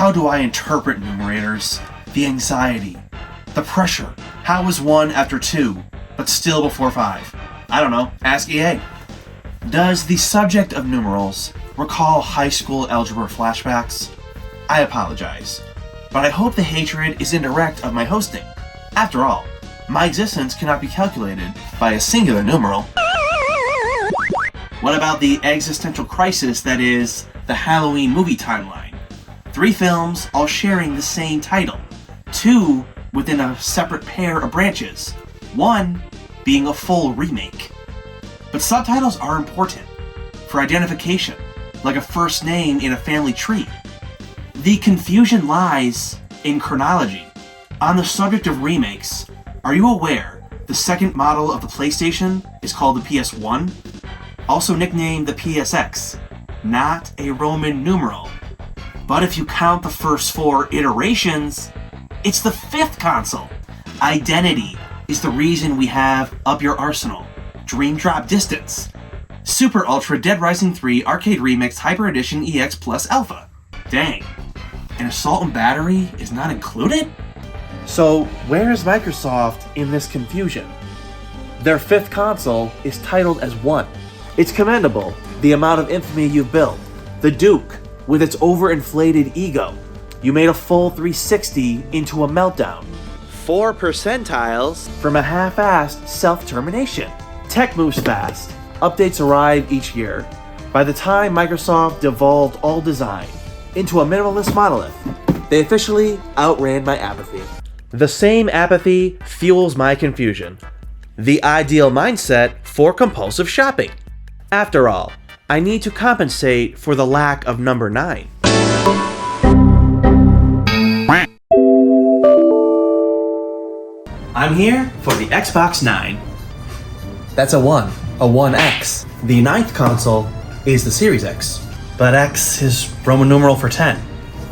How do I interpret numerators? The anxiety, the pressure. How is 1 after 2, but still before 5? I don't know, ask EA. Does the subject of numerals recall high school algebra flashbacks? I apologize, but I hope the hatred is indirect of my hosting. After all, my existence cannot be calculated by a singular numeral. What about the existential crisis that is the Halloween movie timeline? 3 films all sharing the same title, 2 within a separate pair of branches, 1 being a full remake. But subtitles are important for identification, like a first name in a family tree. The confusion lies in chronology. On the subject of remakes, are you aware the second model of the PlayStation is called the PS1? Also nicknamed the PSX, not a Roman numeral. But if you count the first 4 iterations, it's the 5th console. Identity is the reason we have Up Your Arsenal, Dream Drop Distance, Super Ultra Dead Rising 3 Arcade Remix Hyper Edition EX Plus Alpha. Dang, and Assault and Battery is not included? So where is Microsoft in this confusion? Their 5th console is titled as 1. It's commendable, the amount of infamy you've built. The Duke, with its overinflated ego. You made a full 360 into a meltdown. 4 percentiles from a half-assed self-termination. Tech moves fast. Updates arrive each year. By the time Microsoft devolved all design into a minimalist monolith, they officially outran my apathy. The same apathy fuels my confusion. The ideal mindset for compulsive shopping. After all, I need to compensate for the lack of number 9. I'm here for the Xbox 9. That's a 1, a 1X. The 9th console is the Series X, but X is Roman numeral for 10.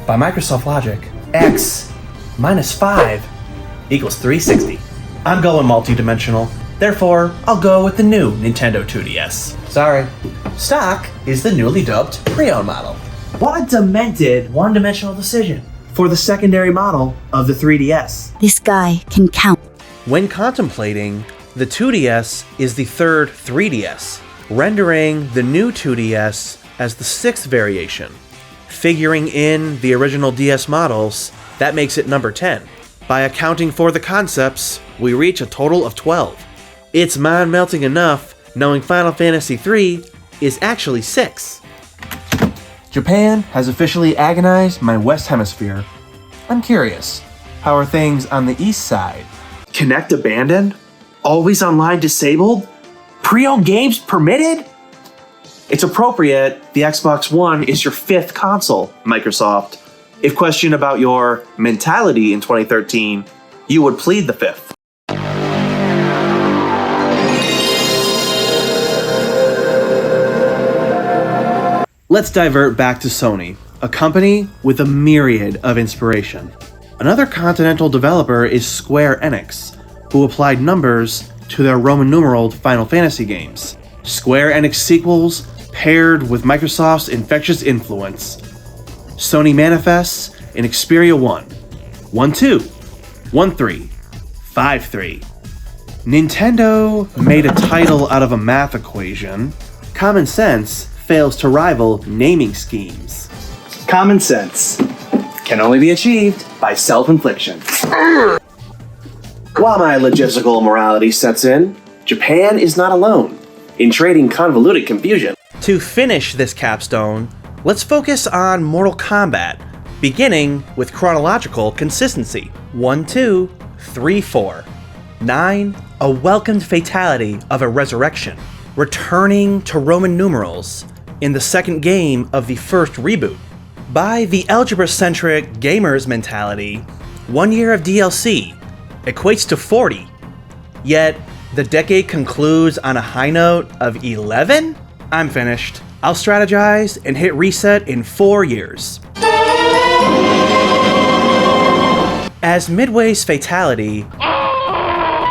By Microsoft logic, X minus 5 equals 360. I'm going multi-dimensional, therefore I'll go with the new Nintendo 2DS. Sorry, stock is the newly dubbed pre-owned model. What a demented one-dimensional decision for the secondary model of the 3DS. This guy can count. When contemplating, the 2DS is the 3rd 3DS, rendering the new 2DS as the 6th variation. Figuring in the original DS models, that makes it number 10. By accounting for the concepts, we reach a total of 12. It's mind-melting enough knowing Final Fantasy III is actually 6. Japan has officially agonized my West Hemisphere. I'm curious, how are things on the East side? Connect abandoned? Always online disabled? Pre-owned games permitted? It's appropriate the Xbox One is your 5th console, Microsoft. If questioned about your mentality in 2013, you would plead the 5th. Let's divert back to Sony, a company with a myriad of inspiration. Another continental developer is Square Enix, who applied numbers to their Roman numeraled Final Fantasy games. Square Enix sequels paired with Microsoft's infectious influence. Sony manifests in Xperia 1, 1-2, 1-3, 5-3. Nintendo made a title out of a math equation. Common sense fails to rival naming schemes. Common sense can only be achieved by self-infliction. While my logistical morality sets in, Japan is not alone in trading convoluted confusion. To finish this capstone, let's focus on Mortal Kombat, beginning with chronological consistency. 1, 2, 3, 4. 9, a welcomed fatality of a resurrection, returning to Roman numerals in the second game of the first reboot. By the algebra-centric gamer's mentality, 1 year of DLC equates to 40. Yet, the decade concludes on a high note of 11? I'm finished. I'll strategize and hit reset in 4 years. As Midway's fatality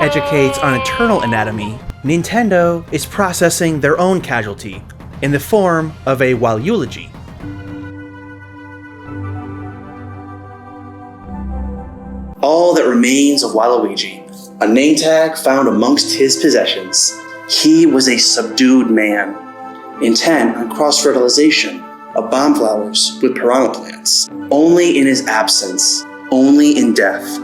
educates on eternal anatomy, Nintendo is processing their own casualty in the form of a eulogy. remains of Waluigi, a name tag found amongst his possessions. He was a subdued man, intent on cross-fertilization of bomb flowers with piranha plants. Only in his absence, only in death,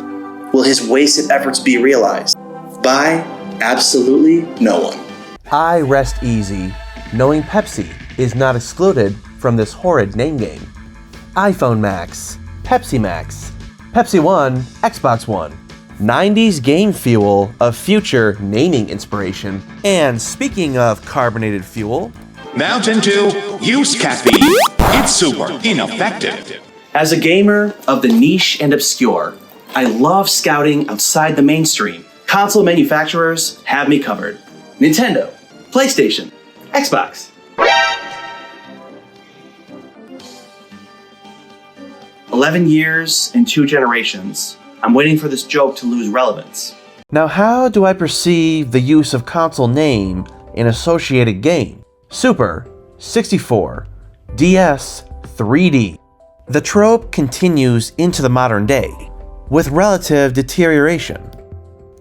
will his wasted efforts be realized by absolutely no one. I rest easy, knowing Pepsi is not excluded from this horrid name game. iPhone Max, Pepsi Max, Pepsi One, Xbox One, 90s game fuel of future naming inspiration. And speaking of carbonated fuel, Mountain Dew, use caffeine. It's super ineffective. As a gamer of the niche and obscure, I love scouting outside the mainstream. Console manufacturers have me covered. Nintendo, PlayStation, Xbox. 11 years and 2 generations. I'm waiting for this joke to lose relevance. now how do I perceive the use of console name in associated game? Super, 64, DS, 3D. The trope continues into the modern day, with relative deterioration.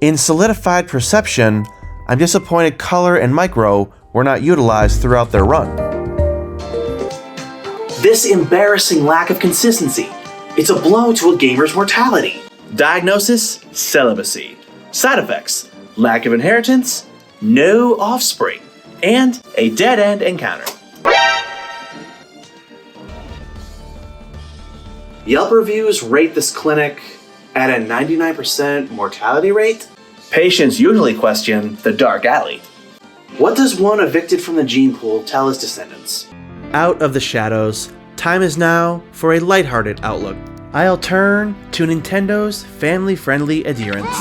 In solidified perception, I'm disappointed color and micro were not utilized throughout their run. This embarrassing lack of consistency. It's a blow to a gamer's mortality. Diagnosis, celibacy. Side effects, lack of inheritance, no offspring, and a dead-end encounter. Yelp reviews rate this clinic at a 99% mortality rate. Patients usually question the dark alley. What does one evicted from the gene pool tell his descendants? Out of the shadows, time is now for a lighthearted outlook. I'll turn to Nintendo's family-friendly adherence.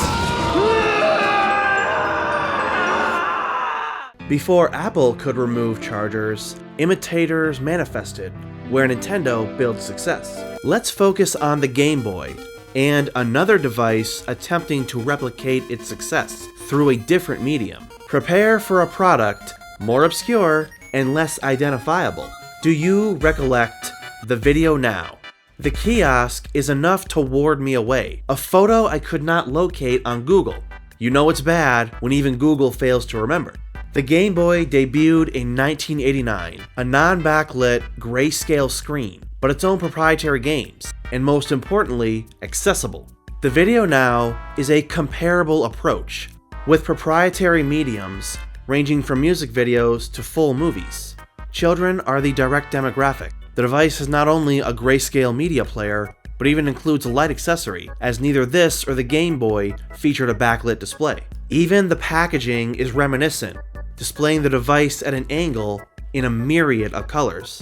Before Apple could remove chargers, imitators manifested, where Nintendo builds success. Let's focus on the Game Boy, and another device attempting to replicate its success through a different medium. Prepare for a product more obscure and less identifiable. Do you recollect the Video Now? The kiosk is enough to ward me away. A photo I could not locate on Google. You know it's bad when even Google fails to remember. The Game Boy debuted in 1989, a non-backlit grayscale screen, but its own proprietary games, and most importantly, accessible. The Video Now is a comparable approach, with proprietary mediums ranging from music videos to full movies. Children are the direct demographic. The device is not only a grayscale media player, but even includes a light accessory, as neither this or the Game Boy featured a backlit display. Even the packaging is reminiscent, displaying the device at an angle in a myriad of colors.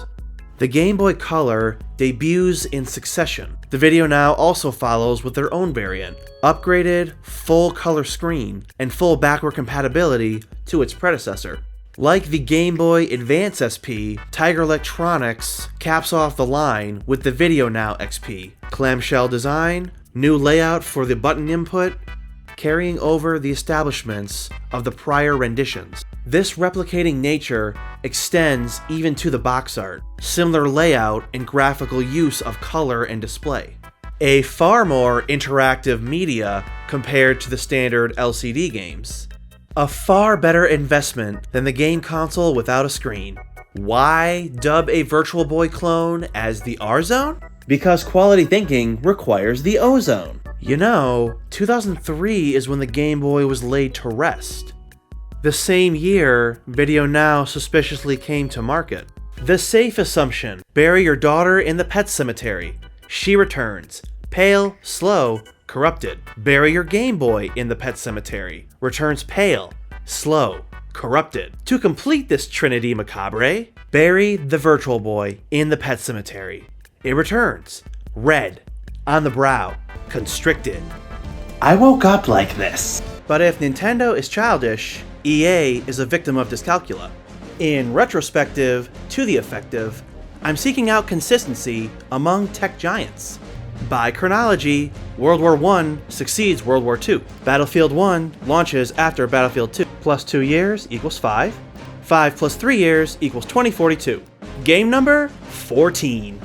The Game Boy Color debuts in succession. The Video Now also follows with their own variant, upgraded, full color screen, and full backward compatibility to its predecessor. Like the Game Boy Advance SP, Tiger Electronics caps off the line with the Video Now XP. Clamshell design, new layout for the button input, carrying over the establishments of the prior renditions. This replicating nature extends even to the box art, similar layout and graphical use of color and display. A far more interactive media compared to the standard LCD games. A far better investment than the game console without a screen. Why dub a Virtual Boy clone as the R-Zone? Because quality thinking requires the O-Zone. You know, 2003 is when the Game Boy was laid to rest. The same year, Video Now suspiciously came to market. The safe assumption, bury your daughter in the pet cemetery. She returns, pale, slow, corrupted. Bury your Game Boy in the pet cemetery. Returns pale, slow, corrupted. To complete this Trinity Macabre, bury the Virtual Boy in the pet cemetery. It returns, red, on the brow, constricted. I woke up like this. But if Nintendo is childish, EA is a victim of dyscalculia. In retrospective to the effective, I'm seeking out consistency among tech giants. By chronology, World War I succeeds World War II. Battlefield 1 launches after Battlefield 2. Plus 2 years equals 5. 5 plus 3 years equals 2042. Game number 14.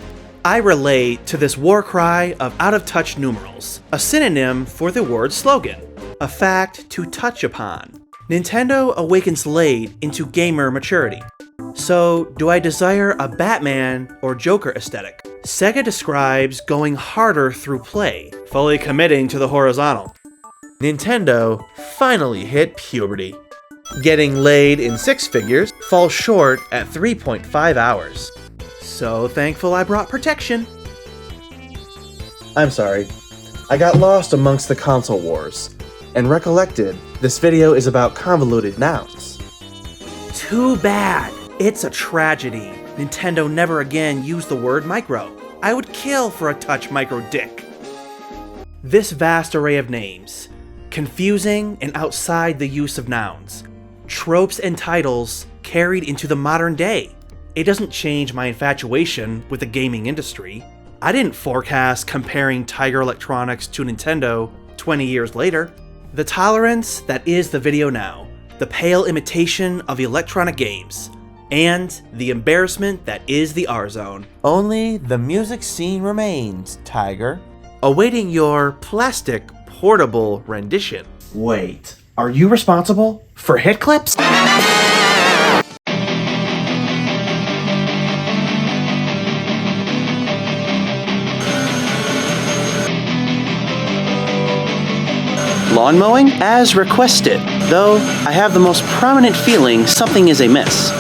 I relate to this war cry of out-of-touch numerals, a synonym for the word slogan, a fact to touch upon. Nintendo awakens late into gamer maturity. So, do I desire a Batman or Joker aesthetic? Sega describes going harder through play, fully committing to the horizontal. Nintendo finally hit puberty. Getting laid in 6 figures falls short at 3.5 hours. So thankful I brought protection. I'm sorry. I got lost amongst the console wars, and recollected this video is about convoluted nouns. Too bad. It's a tragedy. Nintendo never again used the word micro. I would kill for a touch micro dick. This vast array of names, confusing and outside the use of nouns, tropes and titles carried into the modern day. It doesn't change my infatuation with the gaming industry. I didn't forecast comparing Tiger Electronics to Nintendo 20 years later. The tolerance that is the video now, the pale imitation of electronic games, and the embarrassment that is the R-Zone. Only the music scene remains, Tiger. Awaiting your plastic portable rendition. Wait, are you responsible for hit clips? Lawn mowing? As requested, though I have the most prominent feeling something is amiss.